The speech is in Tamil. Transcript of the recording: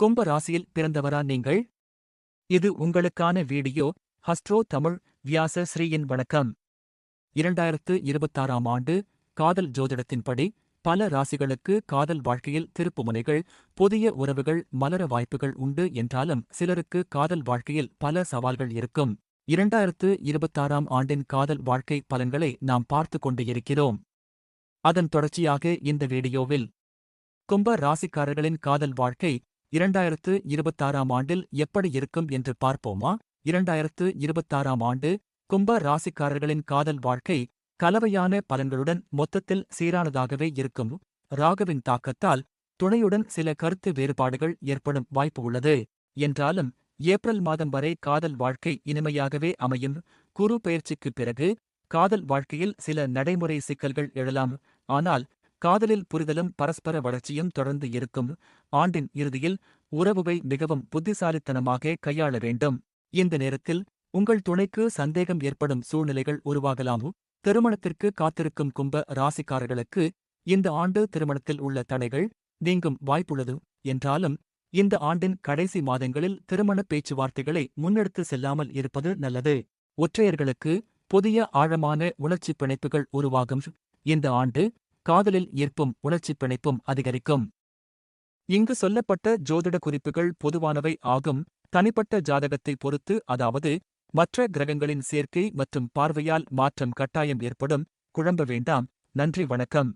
கும்ப ராசியில் பிறந்தவரா நீங்கள்? இது உங்களுக்கான வீடியோ. ஹஸ்ட்ரோ தமிழ் வியாச ஸ்ரீயின் வணக்கம். 2026ஆம் ஆண்டு காதல் ஜோதிடத்தின்படி பல ராசிகளுக்கு காதல் வாழ்க்கையில் திருப்புமுனைகள், புதிய உறவுகள் மலர வாய்ப்புகள் உண்டு என்றாலும் சிலருக்கு காதல் வாழ்க்கையில் பல சவால்கள் இருக்கும். 2026ஆம் ஆண்டின் காதல் வாழ்க்கை பலன்களை நாம் பார்த்து கொண்டு இருக்கிறோம். அதன் தொடர்ச்சியாக இந்த வீடியோவில் கும்ப ராசிக்காரர்களின் காதல் வாழ்க்கை 2026ஆம் ஆண்டில் எப்படி இருக்கும் என்று பார்ப்போமா? 2026ஆம் ஆண்டு கும்ப ராசிக்காரர்களின் காதல் வாழ்க்கை கலவையான பலன்களுடன் மொத்தத்தில் சீரானதாகவே இருக்கும். ராகுவின் தாக்கத்தால் துணையுடன் சில கருத்து வேறுபாடுகள் ஏற்படும் வாய்ப்பு உள்ளது. என்றாலும் ஏப்ரல் மாதம் வரை காதல் வாழ்க்கை இனிமையாகவே அமையும். குரு பெயர்ச்சிக்குப் பிறகு காதல் வாழ்க்கையில் சில நடைமுறை சிக்கல்கள் எழலாம். ஆனால் காதலில் புரிதலும் பரஸ்பர வளர்ச்சியும் தொடர்ந்து இருக்கும். ஆண்டின் இறுதியில் உறவுவை மிகவும் புத்திசாலித்தனமாக கையாள வேண்டும். இந்த நேரத்தில் உங்கள் துணைக்கு சந்தேகம் ஏற்படும் சூழ்நிலைகள் உருவாகலாம். திருமணத்திற்கு காத்திருக்கும் கும்ப ராசிக்காரர்களுக்கு இந்த ஆண்டு திருமணத்தில் உள்ள தடைகள் நீங்கும் வாய்ப்புள்ளது. என்றாலும் இந்த ஆண்டின் கடைசி மாதங்களில் திருமண பேச்சுவார்த்தைகளை முன்னெடுத்து செல்லாமல் இருப்பது நல்லது. ஒற்றையர்களுக்கு புதிய ஆழமான உணர்ச்சிப் பிணைப்புகள் உருவாகும். இந்த ஆண்டு காதலில் ஈர்ப்பும் உணர்ச்சிப் பிணைப்பும் அதிகரிக்கும். இங்கு சொல்லப்பட்ட ஜோதிட குறிப்புகள் பொதுவானவை ஆகும். தனிப்பட்ட ஜாதகத்தை பொறுத்து, அதாவது மற்ற கிரகங்களின் சேர்க்கை மற்றும் பார்வையால் மாற்றம் கட்டாயம் ஏற்படும். குழம்ப வேண்டாம். நன்றி, வணக்கம்.